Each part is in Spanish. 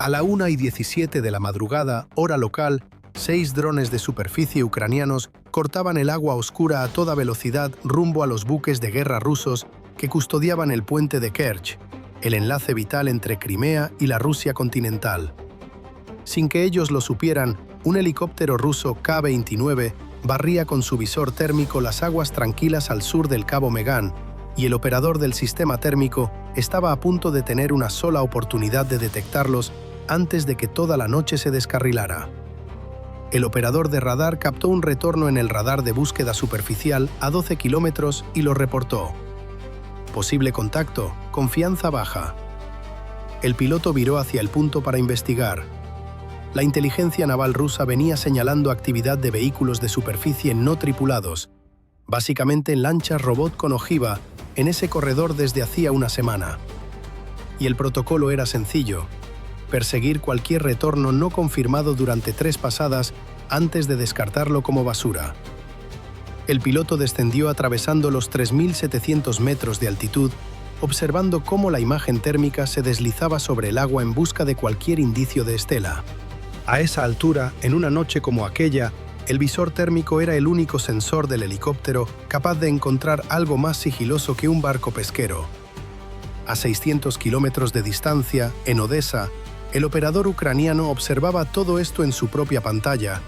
A la 1:17 de la madrugada, hora local, 6 drones de superficie ucranianos cortaban el agua oscura a toda velocidad rumbo a los buques de guerra rusos que custodiaban el puente de Kerch, el enlace vital entre Crimea y la Rusia continental. Sin que ellos lo supieran, un helicóptero ruso K-29 barría con su visor térmico las aguas tranquilas al sur del Cabo Megan, y el operador del sistema térmico estaba a punto de tener una sola oportunidad de detectarlos antes de que toda la noche se descarrilara. El operador de radar captó un retorno en el radar de búsqueda superficial a 12 kilómetros y lo reportó. Posible contacto, confianza baja. El piloto viró hacia el punto para investigar. La inteligencia naval rusa venía señalando actividad de vehículos de superficie no tripulados, básicamente lanchas robot con ojiva, en ese corredor desde hacía una semana. Y el protocolo era sencillo: perseguir cualquier retorno no confirmado durante 3 pasadas antes de descartarlo como basura. El piloto descendió atravesando los 3.700 metros de altitud, observando cómo la imagen térmica se deslizaba sobre el agua en busca de cualquier indicio de estela. A esa altura, en una noche como aquella, el visor térmico era el único sensor del helicóptero capaz de encontrar algo más sigiloso que un barco pesquero. A 600 kilómetros de distancia, en Odessa, el operador ucraniano observaba todo esto en su propia pantalla,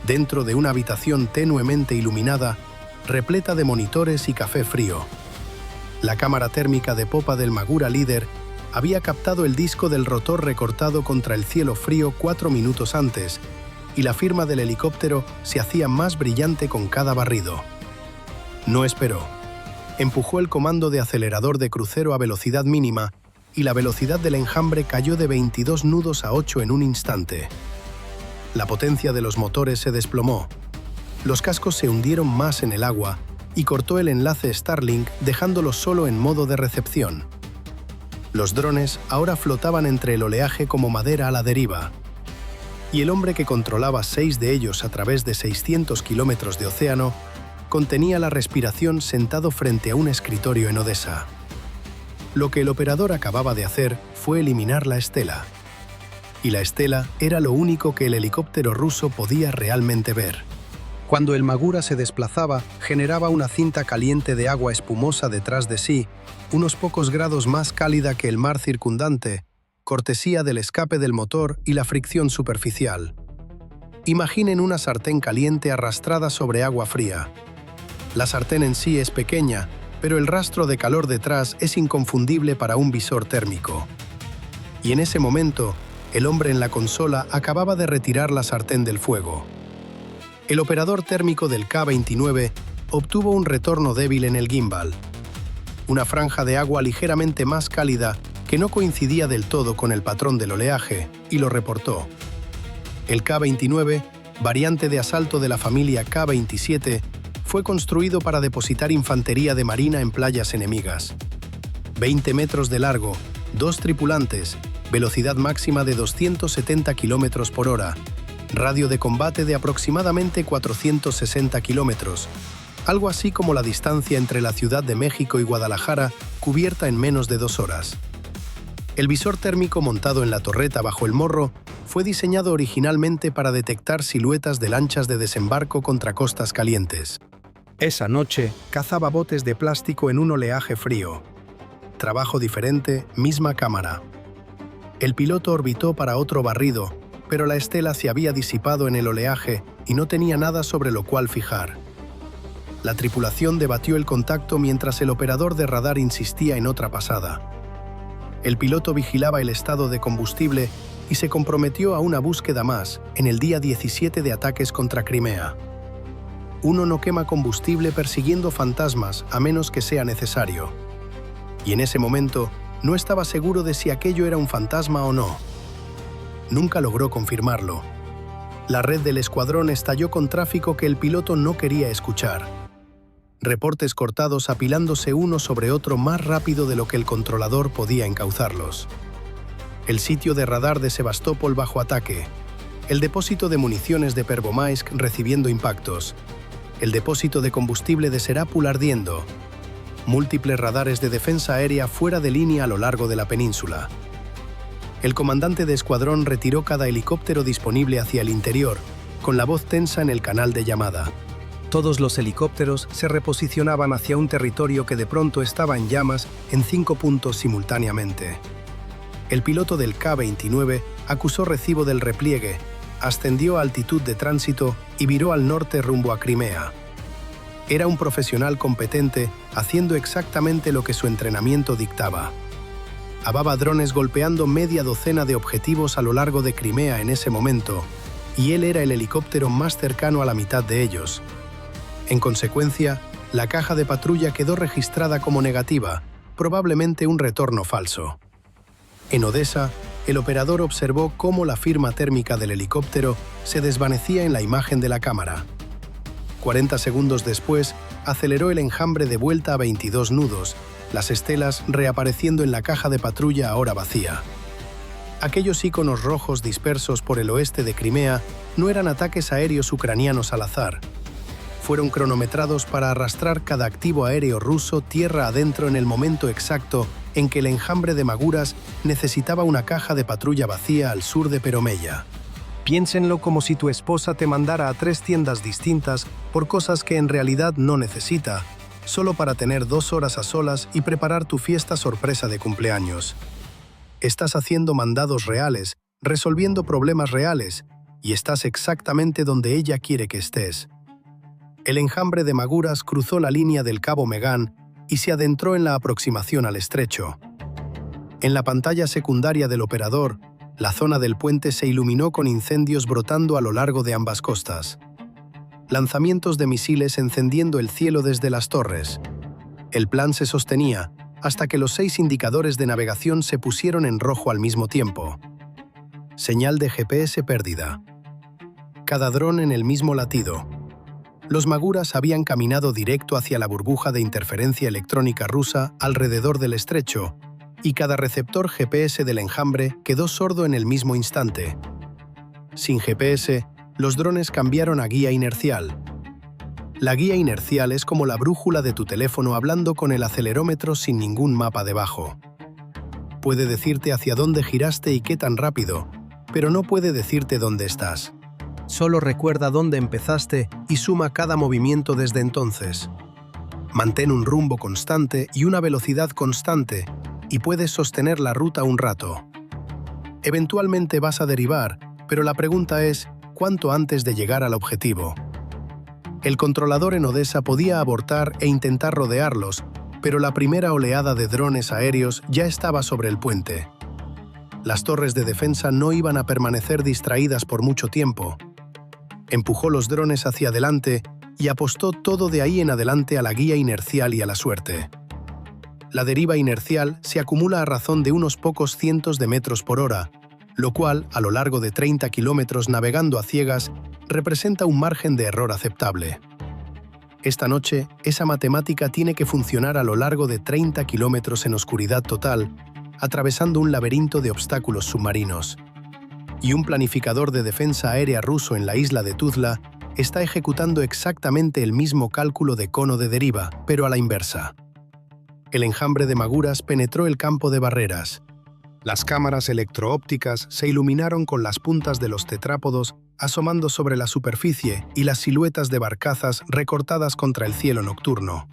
dentro de una habitación tenuemente iluminada, repleta de monitores y café frío. La cámara térmica de popa del Magura Líder había captado el disco del rotor recortado contra el cielo frío 4 minutos antes, y la firma del helicóptero se hacía más brillante con cada barrido. No esperó. Empujó el comando de acelerador de crucero a velocidad mínima y la velocidad del enjambre cayó de 22 nudos a 8 en un instante. La potencia de los motores se desplomó. Los cascos se hundieron más en el agua y cortó el enlace Starlink dejándolo solo en modo de recepción. Los drones ahora flotaban entre el oleaje como madera a la deriva. Y el hombre que controlaba 6 de ellos a través de 600 kilómetros de océano contenía la respiración sentado frente a un escritorio en Odessa. Lo que el operador acababa de hacer fue eliminar la estela. Y la estela era lo único que el helicóptero ruso podía realmente ver. Cuando el Magura se desplazaba, generaba una cinta caliente de agua espumosa detrás de sí, unos pocos grados más cálida que el mar circundante, cortesía del escape del motor y la fricción superficial. Imaginen una sartén caliente arrastrada sobre agua fría. La sartén en sí es pequeña, pero el rastro de calor detrás es inconfundible para un visor térmico. Y en ese momento, el hombre en la consola acababa de retirar la sartén del fuego. El operador térmico del K-29 obtuvo un retorno débil en el gimbal. Una franja de agua ligeramente más cálida que no coincidía del todo con el patrón del oleaje, y lo reportó. El K-29, variante de asalto de la familia K-27, fue construido para depositar infantería de marina en playas enemigas. 20 metros de largo, 2 tripulantes, velocidad máxima de 270 km por hora, radio de combate de aproximadamente 460 kilómetros, algo así como la distancia entre la Ciudad de México y Guadalajara, cubierta en menos de 2 horas. El visor térmico montado en la torreta bajo el morro fue diseñado originalmente para detectar siluetas de lanchas de desembarco contra costas calientes. Esa noche, cazaba botes de plástico en un oleaje frío. Trabajo diferente, misma cámara. El piloto orbitó para otro barrido, pero la estela se había disipado en el oleaje y no tenía nada sobre lo cual fijar. La tripulación debatió el contacto mientras el operador de radar insistía en otra pasada. El piloto vigilaba el estado de combustible y se comprometió a una búsqueda más en el día 17 de ataques contra Crimea. Uno no quema combustible persiguiendo fantasmas a menos que sea necesario. Y en ese momento no estaba seguro de si aquello era un fantasma o no. Nunca logró confirmarlo. La red del escuadrón estalló con tráfico que el piloto no quería escuchar. Reportes cortados apilándose uno sobre otro más rápido de lo que el controlador podía encauzarlos. El sitio de radar de Sebastopol bajo ataque. El depósito de municiones de Pervomaisk recibiendo impactos. El depósito de combustible de Serapul ardiendo. Múltiples radares de defensa aérea fuera de línea a lo largo de la península. El comandante de escuadrón retiró cada helicóptero disponible hacia el interior, con la voz tensa en el canal de llamada. Todos los helicópteros se reposicionaban hacia un territorio que de pronto estaba en llamas en 5 puntos simultáneamente. El piloto del K-29 acusó recibo del repliegue, ascendió a altitud de tránsito y viró al norte rumbo a Crimea. Era un profesional competente, haciendo exactamente lo que su entrenamiento dictaba. Había drones golpeando media docena de objetivos a lo largo de Crimea en ese momento, y él era el helicóptero más cercano a la mitad de ellos. En consecuencia, la caja de patrulla quedó registrada como negativa, probablemente un retorno falso. En Odessa, el operador observó cómo la firma térmica del helicóptero se desvanecía en la imagen de la cámara. 40 segundos después, aceleró el enjambre de vuelta a 22 nudos, las estelas reapareciendo en la caja de patrulla ahora vacía. Aquellos iconos rojos dispersos por el oeste de Crimea no eran ataques aéreos ucranianos al azar. Fueron cronometrados para arrastrar cada activo aéreo ruso tierra adentro en el momento exacto en que el enjambre de Maguras necesitaba una caja de patrulla vacía al sur de Peromeya. Piénsenlo como si tu esposa te mandara a 3 tiendas distintas por cosas que en realidad no necesita, solo para tener 2 horas a solas y preparar tu fiesta sorpresa de cumpleaños. Estás haciendo mandados reales, resolviendo problemas reales, y estás exactamente donde ella quiere que estés. El enjambre de Maguras cruzó la línea del Cabo Megán y se adentró en la aproximación al estrecho. En la pantalla secundaria del operador, la zona del puente se iluminó con incendios brotando a lo largo de ambas costas. Lanzamientos de misiles encendiendo el cielo desde las torres. El plan se sostenía hasta que los 6 indicadores de navegación se pusieron en rojo al mismo tiempo. Señal de GPS perdida. Cada dron en el mismo latido. Los Maguras habían caminado directo hacia la burbuja de interferencia electrónica rusa alrededor del estrecho, y cada receptor GPS del enjambre quedó sordo en el mismo instante. Sin GPS, los drones cambiaron a guía inercial. La guía inercial es como la brújula de tu teléfono hablando con el acelerómetro sin ningún mapa debajo. Puede decirte hacia dónde giraste y qué tan rápido, pero no puede decirte dónde estás. Solo recuerda dónde empezaste y suma cada movimiento desde entonces. Mantén un rumbo constante y una velocidad constante, y puedes sostener la ruta un rato. Eventualmente vas a derivar, pero la pregunta es, ¿cuánto antes de llegar al objetivo? El controlador en Odessa podía abortar e intentar rodearlos, pero la primera oleada de drones aéreos ya estaba sobre el puente. Las torres de defensa no iban a permanecer distraídas por mucho tiempo. Empujó los drones hacia adelante y apostó todo de ahí en adelante a la guía inercial y a la suerte. La deriva inercial se acumula a razón de unos pocos cientos de metros por hora, lo cual, a lo largo de 30 kilómetros navegando a ciegas, representa un margen de error aceptable. Esta noche, esa matemática tiene que funcionar a lo largo de 30 kilómetros en oscuridad total, atravesando un laberinto de obstáculos submarinos. Y un planificador de defensa aérea ruso en la isla de Tuzla está ejecutando exactamente el mismo cálculo de cono de deriva, pero a la inversa. El enjambre de Maguras penetró el campo de barreras. Las cámaras electroópticas se iluminaron con las puntas de los tetrápodos asomando sobre la superficie y las siluetas de barcazas recortadas contra el cielo nocturno.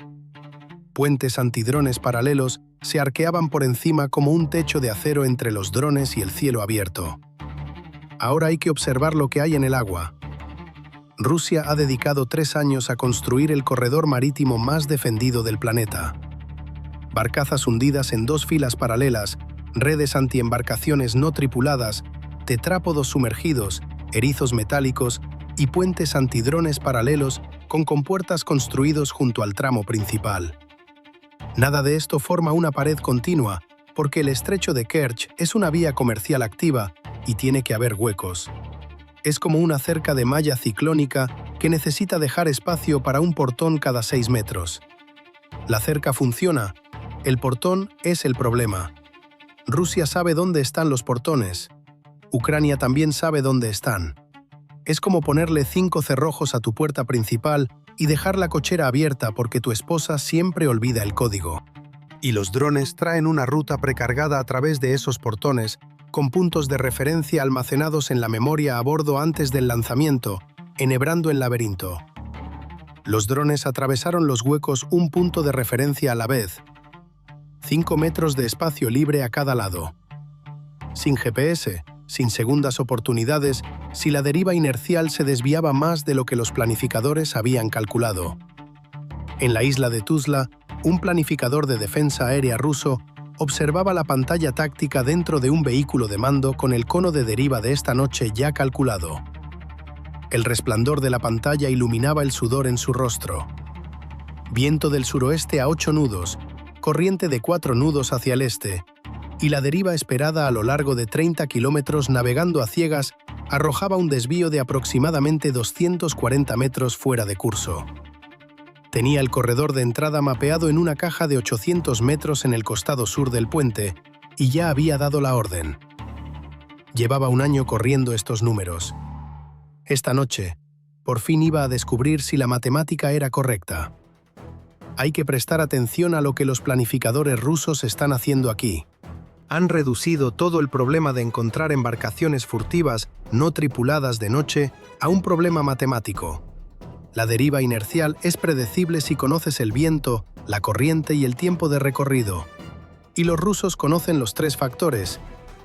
Puentes antidrones paralelos se arqueaban por encima como un techo de acero entre los drones y el cielo abierto. Ahora hay que observar lo que hay en el agua. Rusia ha dedicado 3 años a construir el corredor marítimo más defendido del planeta. Barcazas hundidas en 2 filas paralelas, redes antiembarcaciones no tripuladas, tetrápodos sumergidos, erizos metálicos y puentes antidrones paralelos con compuertas construidos junto al tramo principal. Nada de esto forma una pared continua, porque el estrecho de Kerch es una vía comercial activa y tiene que haber huecos. Es como una cerca de malla ciclónica que necesita dejar espacio para un portón cada 6 metros. La cerca funciona, el portón es el problema. Rusia sabe dónde están los portones. Ucrania también sabe dónde están. Es como ponerle 5 cerrojos a tu puerta principal y dejar la cochera abierta porque tu esposa siempre olvida el código. Y los drones traen una ruta precargada a través de esos portones con puntos de referencia almacenados en la memoria a bordo antes del lanzamiento, enhebrando el laberinto. Los drones atravesaron los huecos un punto de referencia a la vez, 5 metros de espacio libre a cada lado. Sin GPS, sin segundas oportunidades, si la deriva inercial se desviaba más de lo que los planificadores habían calculado. En la isla de Tuzla, un planificador de defensa aérea ruso observaba la pantalla táctica dentro de un vehículo de mando con el cono de deriva de esta noche ya calculado. El resplandor de la pantalla iluminaba el sudor en su rostro. Viento del suroeste a 8 nudos, corriente de 4 nudos hacia el este, y la deriva esperada a lo largo de 30 kilómetros navegando a ciegas arrojaba un desvío de aproximadamente 240 metros fuera de curso. Tenía el corredor de entrada mapeado en una caja de 800 metros en el costado sur del puente y ya había dado la orden. Llevaba un año corriendo estos números. Esta noche, por fin iba a descubrir si la matemática era correcta. Hay que prestar atención a lo que los planificadores rusos están haciendo aquí. Han reducido todo el problema de encontrar embarcaciones furtivas no tripuladas de noche a un problema matemático. La deriva inercial es predecible si conoces el viento, la corriente y el tiempo de recorrido. Y los rusos conocen los 3 factores.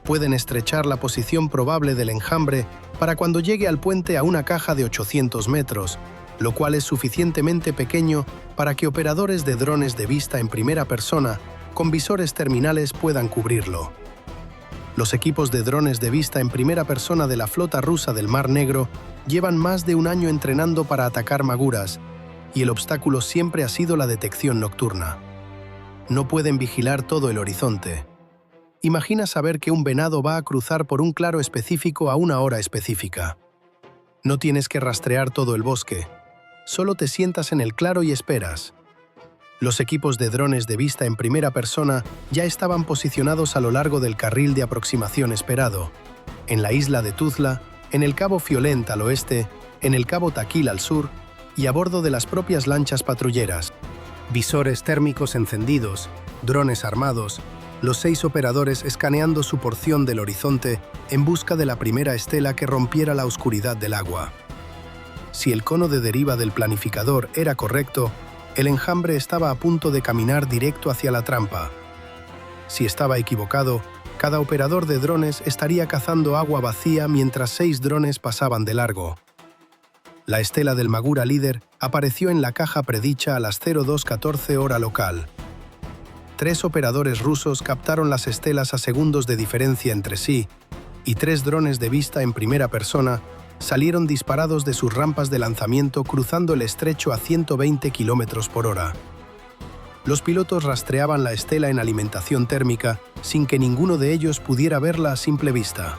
Pueden estrechar la posición probable del enjambre para cuando llegue al puente a una caja de 800 metros, lo cual es suficientemente pequeño para que operadores de drones de vista en primera persona con visores terminales puedan cubrirlo. Los equipos de drones de vista en primera persona de la flota rusa del Mar Negro llevan más de un año entrenando para atacar Maguras, y el obstáculo siempre ha sido la detección nocturna. No pueden vigilar todo el horizonte. Imagina saber que un venado va a cruzar por un claro específico a una hora específica. No tienes que rastrear todo el bosque. Solo te sientas en el claro y esperas. Los equipos de drones de vista en primera persona ya estaban posicionados a lo largo del carril de aproximación esperado, en la isla de Tuzla, en el cabo Fiolent al oeste, en el cabo Taquil al sur y a bordo de las propias lanchas patrulleras. Visores térmicos encendidos, drones armados, los 6 operadores escaneando su porción del horizonte en busca de la primera estela que rompiera la oscuridad del agua. Si el cono de deriva del planificador era correcto, el enjambre estaba a punto de caminar directo hacia la trampa. Si estaba equivocado, cada operador de drones estaría cazando agua vacía mientras 6 drones pasaban de largo. La estela del Magura líder apareció en la caja predicha a las 02:14 hora local. 3 operadores rusos captaron las estelas a segundos de diferencia entre sí, y 3 drones de vista en primera persona salieron disparados de sus rampas de lanzamiento cruzando el estrecho a 120 km por hora. Los pilotos rastreaban la estela en alimentación térmica sin que ninguno de ellos pudiera verla a simple vista.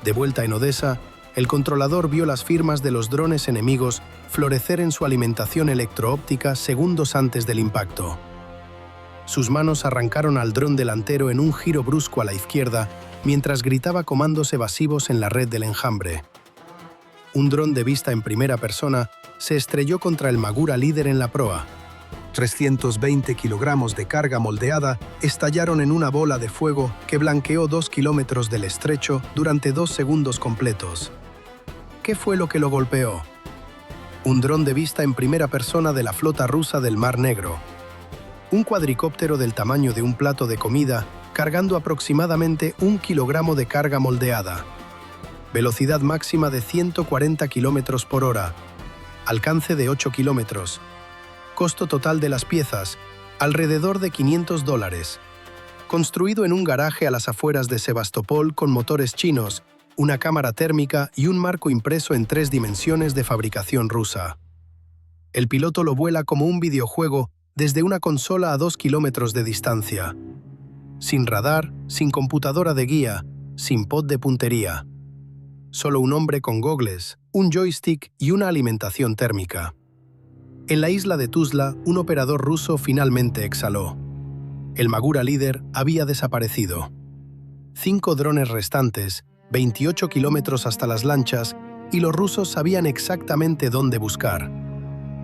De vuelta en Odessa, el controlador vio las firmas de los drones enemigos florecer en su alimentación electro-óptica segundos antes del impacto. Sus manos arrancaron al dron delantero en un giro brusco a la izquierda mientras gritaba comandos evasivos en la red del enjambre. Un dron de vista en primera persona se estrelló contra el Magura líder en la proa. 320 kilogramos de carga moldeada estallaron en una bola de fuego que blanqueó 2 kilómetros del estrecho durante 2 segundos completos. ¿Qué fue lo que lo golpeó? Un dron de vista en primera persona de la flota rusa del Mar Negro. Un cuadricóptero del tamaño de un plato de comida cargando aproximadamente 1 kilogramo de carga moldeada. Velocidad máxima de 140 km por hora. Alcance de 8 kilómetros. Costo total de las piezas, alrededor de $500. Construido en un garaje a las afueras de Sebastopol con motores chinos, una cámara térmica y un marco impreso en 3 dimensiones de fabricación rusa. El piloto lo vuela como un videojuego desde una consola a 2 kilómetros de distancia. Sin radar, sin computadora de guía, sin pod de puntería. Solo un hombre con gogles, un joystick y una alimentación térmica. En la isla de Tuzla, un operador ruso finalmente exhaló. El Magura líder había desaparecido. 5 drones restantes, 28 kilómetros hasta las lanchas, y los rusos sabían exactamente dónde buscar.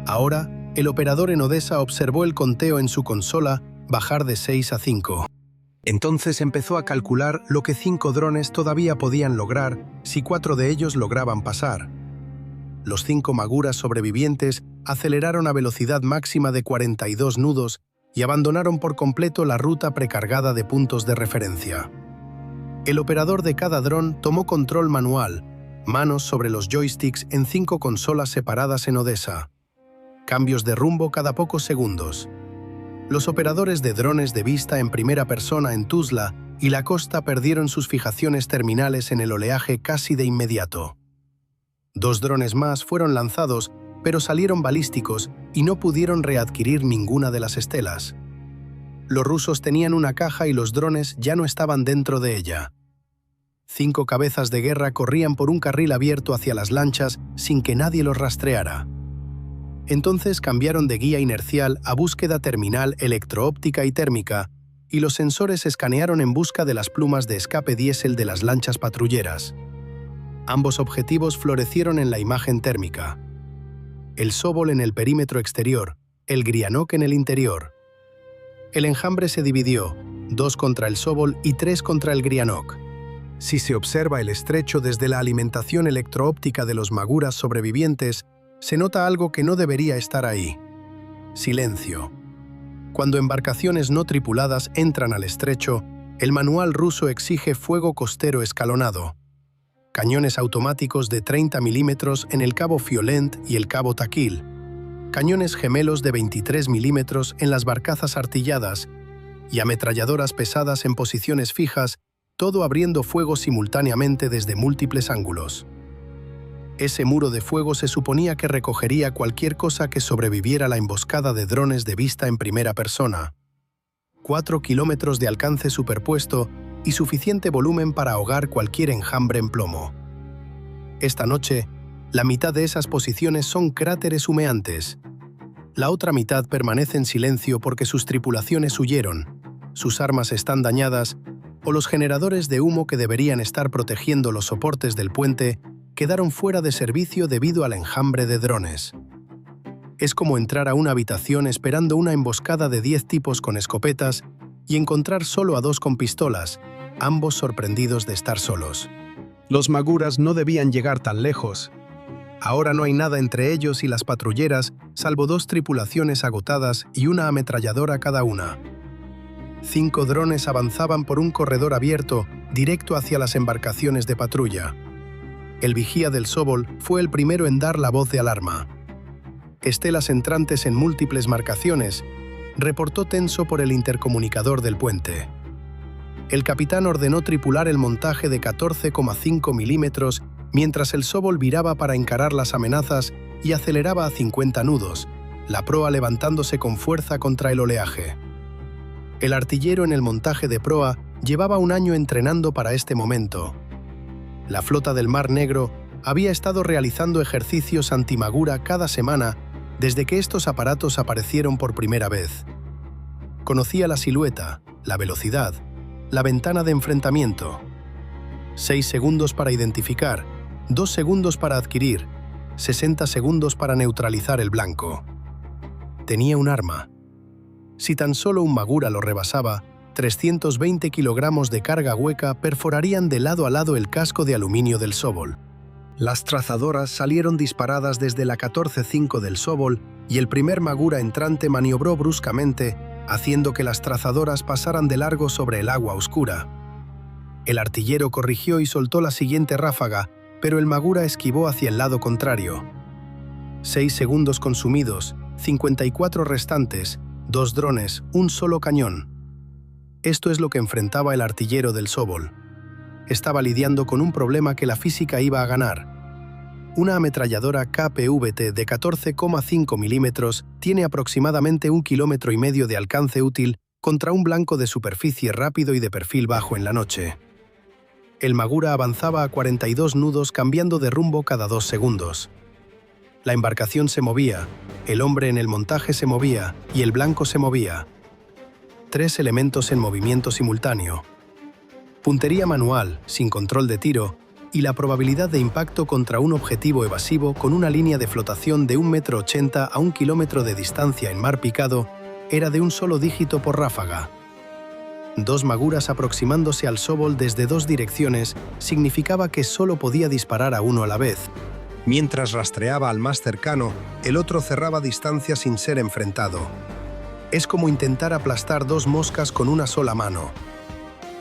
Ahora, el operador en Odessa observó el conteo en su consola bajar de 6 a 5. Entonces empezó a calcular lo que 5 drones todavía podían lograr si 4 de ellos lograban pasar. Los 5 Maguras sobrevivientes aceleraron a velocidad máxima de 42 nudos y abandonaron por completo la ruta precargada de puntos de referencia. El operador de cada dron tomó control manual, manos sobre los joysticks en 5 consolas separadas en Odessa. Cambios de rumbo cada pocos segundos. Los operadores de drones de vista en primera persona en Tuzla y la costa perdieron sus fijaciones terminales en el oleaje casi de inmediato. 2 drones más fueron lanzados, pero salieron balísticos y no pudieron readquirir ninguna de las estelas. Los rusos tenían una caja y los drones ya no estaban dentro de ella. 5 cabezas de guerra corrían por un carril abierto hacia las lanchas sin que nadie los rastreara. Entonces cambiaron de guía inercial a búsqueda terminal electroóptica y térmica, y los sensores escanearon en busca de las plumas de escape diésel de las lanchas patrulleras. Ambos objetivos florecieron en la imagen térmica. El Sobol en el perímetro exterior, el Grianok en el interior. El enjambre se dividió, 2 contra el Sobol y 3 contra el Grianok. Si se observa el estrecho desde la alimentación electroóptica de los Maguras sobrevivientes, se nota algo que no debería estar ahí. Silencio. Cuando embarcaciones no tripuladas entran al estrecho, el manual ruso exige fuego costero escalonado. Cañones automáticos de 30 milímetros en el cabo Fiolent y el cabo Takil. Cañones gemelos de 23 milímetros en las barcazas artilladas y ametralladoras pesadas en posiciones fijas, todo abriendo fuego simultáneamente desde múltiples ángulos. Ese muro de fuego se suponía que recogería cualquier cosa que sobreviviera a la emboscada de drones de vista en primera persona. 4 kilómetros de alcance superpuesto y suficiente volumen para ahogar cualquier enjambre en plomo. Esta noche, la mitad de esas posiciones son cráteres humeantes. La otra mitad permanece en silencio porque sus tripulaciones huyeron, sus armas están dañadas o los generadores de humo que deberían estar protegiendo los soportes del puente quedaron fuera de servicio debido al enjambre de drones. Es como entrar a una habitación esperando una emboscada de 10 tipos con escopetas y encontrar solo a 2 con pistolas, ambos sorprendidos de estar solos. Los Maguras no debían llegar tan lejos. Ahora no hay nada entre ellos y las patrulleras, salvo 2 tripulaciones agotadas y una ametralladora cada una. 5 drones avanzaban por un corredor abierto, directo hacia las embarcaciones de patrulla. El vigía del Sobol fue el primero en dar la voz de alarma. Estelas entrantes en múltiples marcaciones, reportó tenso por el intercomunicador del puente. El capitán ordenó tripular el montaje de 14,5 milímetros mientras el Sobol viraba para encarar las amenazas y aceleraba a 50 nudos, la proa levantándose con fuerza contra el oleaje. El artillero en el montaje de proa llevaba un año entrenando para este momento. La flota del Mar Negro había estado realizando ejercicios antimagura cada semana desde que estos aparatos aparecieron por primera vez. Conocía la silueta, la velocidad, la ventana de enfrentamiento. 6 segundos para identificar, 2 segundos para adquirir, 60 segundos para neutralizar el blanco. Tenía un arma. Si tan solo un Magura lo rebasaba, 320 kilogramos de carga hueca perforarían de lado a lado el casco de aluminio del Sobol. Las trazadoras salieron disparadas desde la 14.5 del Sobol y el primer Magura entrante maniobró bruscamente, haciendo que las trazadoras pasaran de largo sobre el agua oscura. El artillero corrigió y soltó la siguiente ráfaga, pero el Magura esquivó hacia el lado contrario. 6 segundos consumidos, 54 restantes, 2 drones, un solo cañón. Esto es lo que enfrentaba el artillero del Sobol. Estaba lidiando con un problema que la física iba a ganar. Una ametralladora KPVT de 14,5 milímetros tiene aproximadamente 1,5 kilómetros de alcance útil contra un blanco de superficie rápido y de perfil bajo en la noche. El Magura avanzaba a 42 nudos cambiando de rumbo cada 2 segundos. La embarcación se movía, el hombre en el montaje se movía y el blanco se movía. 3 elementos en movimiento simultáneo. Puntería manual, sin control de tiro, y la probabilidad de impacto contra un objetivo evasivo con una línea de flotación de 1,80 m a 1 kilómetro de distancia en mar picado era de un solo dígito por ráfaga. Dos maguras aproximándose al Sobol desde dos direcciones significaba que solo podía disparar a uno a la vez. Mientras rastreaba al más cercano, el otro cerraba distancia sin ser enfrentado. Es como intentar aplastar dos moscas con una sola mano.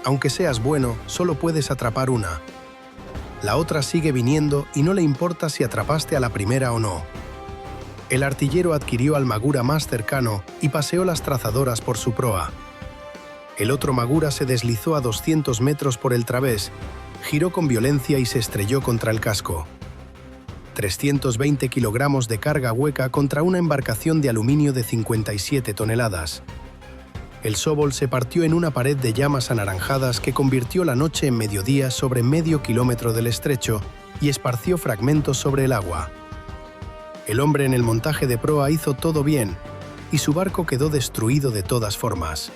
Aunque seas bueno, solo puedes atrapar una. La otra sigue viniendo y no le importa si atrapaste a la primera o no. El artillero adquirió al magura más cercano y paseó las trazadoras por su proa. El otro magura se deslizó a 200 metros por el través, giró con violencia y se estrelló contra el casco. 320 kilogramos de carga hueca contra una embarcación de aluminio de 57 toneladas. El Sobol se partió en una pared de llamas anaranjadas que convirtió la noche en mediodía sobre medio kilómetro del estrecho y esparció fragmentos sobre el agua. El hombre en el montaje de proa hizo todo bien y su barco quedó destruido de todas formas.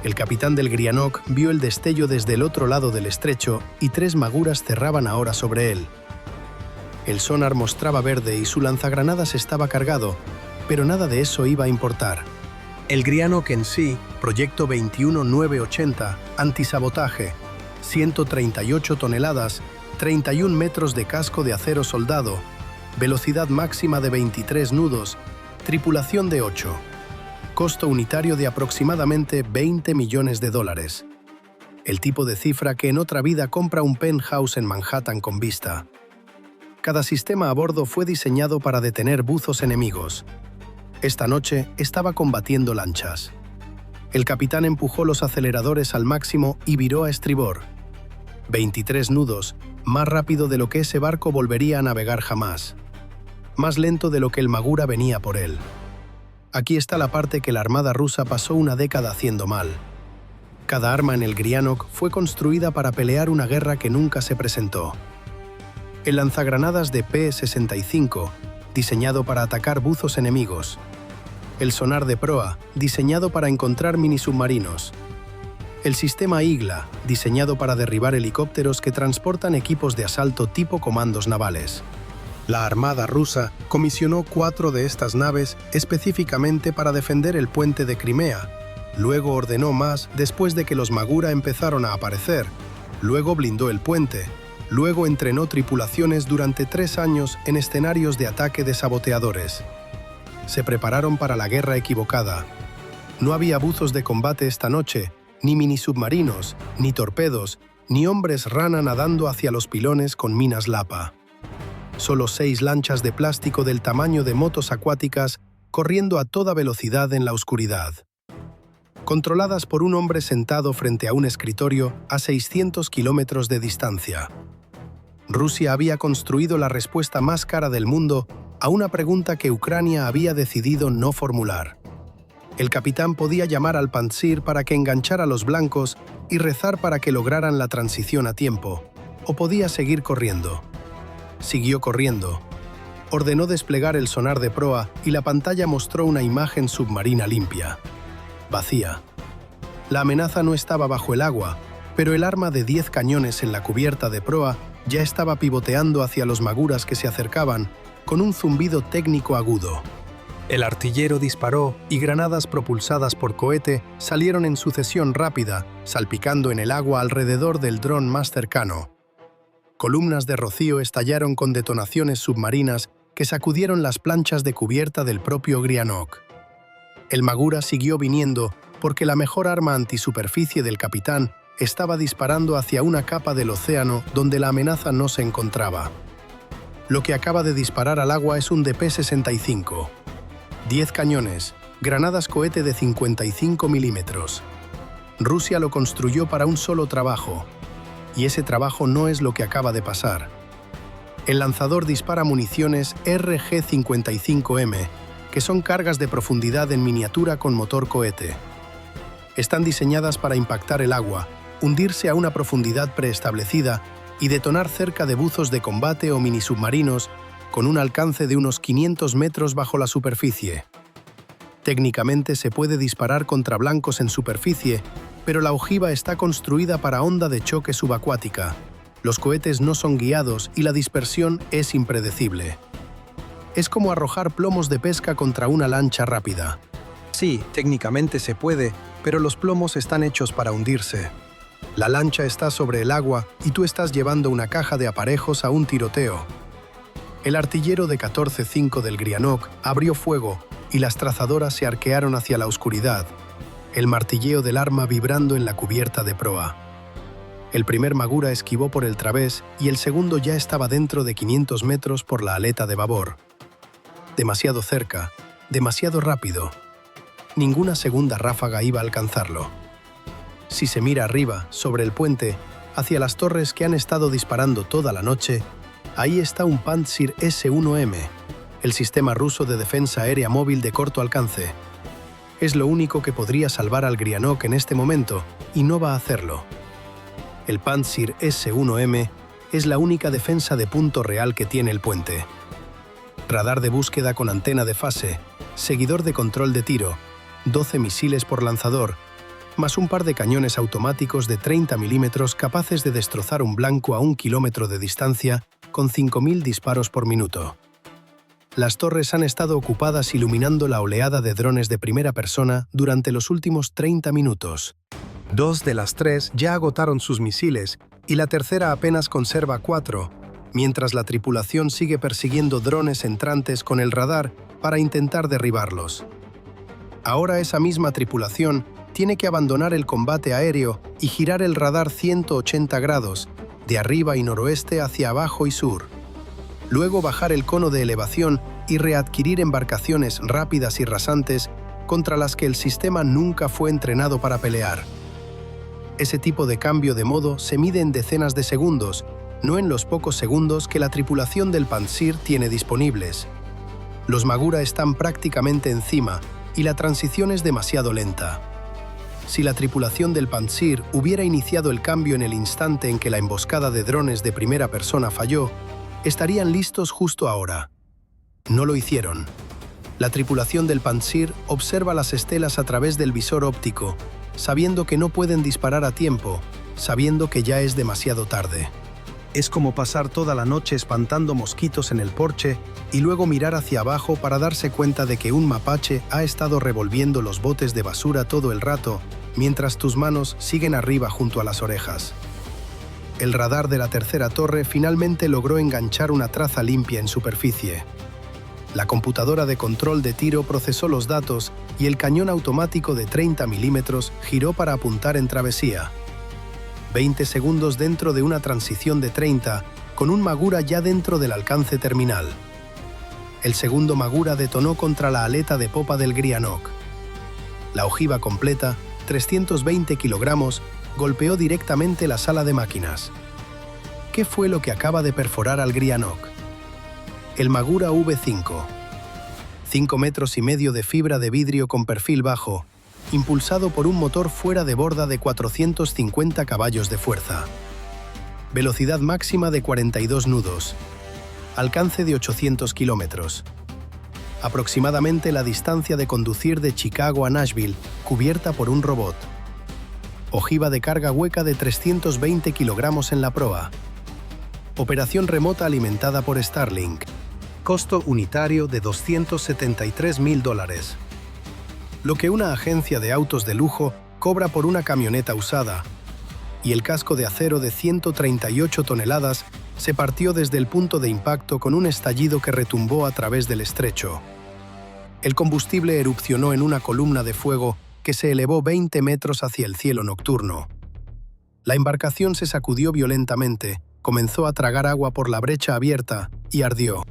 El capitán del Grianok vio el destello desde el otro lado del estrecho y tres maguras cerraban ahora sobre él. El sonar mostraba verde y su lanzagranadas estaba cargado, pero nada de eso iba a importar. El Grianok en sí, proyecto 21980, antisabotaje, 138 toneladas, 31 metros de casco de acero soldado, velocidad máxima de 23 nudos, tripulación de 8. Costo unitario de aproximadamente $20 millones. El tipo de cifra que en otra vida compra un penthouse en Manhattan con vista. Cada sistema a bordo fue diseñado para detener buzos enemigos. Esta noche estaba combatiendo lanchas. El capitán empujó los aceleradores al máximo y viró a estribor. 23 nudos, más rápido de lo que ese barco volvería a navegar jamás. Más lento de lo que el magura venía por él. Aquí está la parte que la Armada rusa pasó una década haciendo mal. Cada arma en el Grianok fue construida para pelear una guerra que nunca se presentó. El lanzagranadas de P-65, diseñado para atacar buzos enemigos. El sonar de proa, diseñado para encontrar minisubmarinos. El sistema IGLA, diseñado para derribar helicópteros que transportan equipos de asalto tipo comandos navales. La Armada rusa comisionó 4 de estas naves específicamente para defender el puente de Crimea. Luego ordenó más después de que los magura empezaron a aparecer. Luego blindó el puente. Luego entrenó tripulaciones durante 3 años en escenarios de ataque de saboteadores. Se prepararon para la guerra equivocada. No había buzos de combate esta noche, ni minisubmarinos, ni torpedos, ni hombres rana nadando hacia los pilones con minas Lapa. Solo 6 lanchas de plástico del tamaño de motos acuáticas corriendo a toda velocidad en la oscuridad. Controladas por un hombre sentado frente a un escritorio a 600 kilómetros de distancia. Rusia había construido la respuesta más cara del mundo a una pregunta que Ucrania había decidido no formular. El capitán podía llamar al Pantsir para que enganchara a los blancos y rezar para que lograran la transición a tiempo, o podía seguir corriendo. Siguió corriendo. Ordenó desplegar el sonar de proa y la pantalla mostró una imagen submarina limpia. Vacía. La amenaza no estaba bajo el agua, pero el arma de 10 cañones en la cubierta de proa ya estaba pivoteando hacia los maguras que se acercaban, con un zumbido técnico agudo. El artillero disparó y granadas propulsadas por cohete salieron en sucesión rápida, salpicando en el agua alrededor del dron más cercano. Columnas de rocío estallaron con detonaciones submarinas que sacudieron las planchas de cubierta del propio Grianok. El magura siguió viniendo porque la mejor arma antisuperficie del capitán estaba disparando hacia una capa del océano donde la amenaza no se encontraba. Lo que acaba de disparar al agua es un DP-65. 10 cañones, granadas cohete de 55 milímetros. Rusia lo construyó para un solo trabajo. Y ese trabajo no es lo que acaba de pasar. El lanzador dispara municiones RG-55M, que son cargas de profundidad en miniatura con motor cohete. Están diseñadas para impactar el agua, hundirse a una profundidad preestablecida y detonar cerca de buzos de combate o minisubmarinos con un alcance de unos 500 metros bajo la superficie. Técnicamente se puede disparar contra blancos en superficie, pero la ojiva está construida para onda de choque subacuática. Los cohetes no son guiados y la dispersión es impredecible. Es como arrojar plomos de pesca contra una lancha rápida. Sí, técnicamente se puede, pero los plomos están hechos para hundirse. La lancha está sobre el agua y tú estás llevando una caja de aparejos a un tiroteo. El artillero de 14-5 del Greenock abrió fuego y las trazadoras se arquearon hacia la oscuridad, el martilleo del arma vibrando en la cubierta de proa. El primer Magura esquivó por el través y el segundo ya estaba dentro de 500 metros por la aleta de babor. Demasiado cerca, demasiado rápido. Ninguna segunda ráfaga iba a alcanzarlo. Si se mira arriba, sobre el puente, hacia las torres que han estado disparando toda la noche, ahí está un Pantsir S-1M, el sistema ruso de defensa aérea móvil de corto alcance. Es lo único que podría salvar al Greenock en este momento, y no va a hacerlo. El Pantsir S-1M es la única defensa de punto real que tiene el puente. Radar de búsqueda con antena de fase, seguidor de control de tiro, 12 misiles por lanzador, más un par de cañones automáticos de 30 milímetros capaces de destrozar un blanco a 1 kilómetro de distancia con 5.000 disparos por minuto. Las torres han estado ocupadas iluminando la oleada de drones de primera persona durante los últimos 30 minutos. 2 de las 3 ya agotaron sus misiles y la tercera apenas conserva 4, mientras la tripulación sigue persiguiendo drones entrantes con el radar para intentar derribarlos. Ahora esa misma tripulación tiene que abandonar el combate aéreo y girar el radar 180 grados, de arriba y noroeste hacia abajo y sur. Luego bajar el cono de elevación y readquirir embarcaciones rápidas y rasantes contra las que el sistema nunca fue entrenado para pelear. Ese tipo de cambio de modo se mide en decenas de segundos, no en los pocos segundos que la tripulación del Pantsir tiene disponibles. Los Magura están prácticamente encima y la transición es demasiado lenta. Si la tripulación del Pantsir hubiera iniciado el cambio en el instante en que la emboscada de drones de primera persona falló, estarían listos justo ahora. No lo hicieron. La tripulación del Pantsir observa las estelas a través del visor óptico, sabiendo que no pueden disparar a tiempo, sabiendo que ya es demasiado tarde. Es como pasar toda la noche espantando mosquitos en el porche y luego mirar hacia abajo para darse cuenta de que un mapache ha estado revolviendo los botes de basura todo el rato, mientras tus manos siguen arriba junto a las orejas. El radar de la tercera torre finalmente logró enganchar una traza limpia en superficie. La computadora de control de tiro procesó los datos y el cañón automático de 30 milímetros giró para apuntar en travesía. 20 segundos dentro de una transición de 30, con un Magura ya dentro del alcance terminal. El segundo Magura detonó contra la aleta de popa del Greenock. La ojiva completa, 320 kilogramos, golpeó directamente la sala de máquinas. ¿Qué fue lo que acaba de perforar al Greenock? El Magura V5. 5 metros y medio de fibra de vidrio con perfil bajo, impulsado por un motor fuera de borda de 450 caballos de fuerza. Velocidad máxima de 42 nudos. Alcance de 800 kilómetros. Aproximadamente la distancia de conducir de Chicago a Nashville, cubierta por un robot. Ojiva de carga hueca de 320 kilogramos en la proa. Operación remota alimentada por Starlink. Costo unitario de $273.000. Lo que una agencia de autos de lujo cobra por una camioneta usada. Y el casco de acero de 138 toneladas se partió desde el punto de impacto con un estallido que retumbó a través del estrecho. El combustible erupcionó en una columna de fuego que se elevó 20 metros hacia el cielo nocturno. La embarcación se sacudió violentamente, comenzó a tragar agua por la brecha abierta y ardió.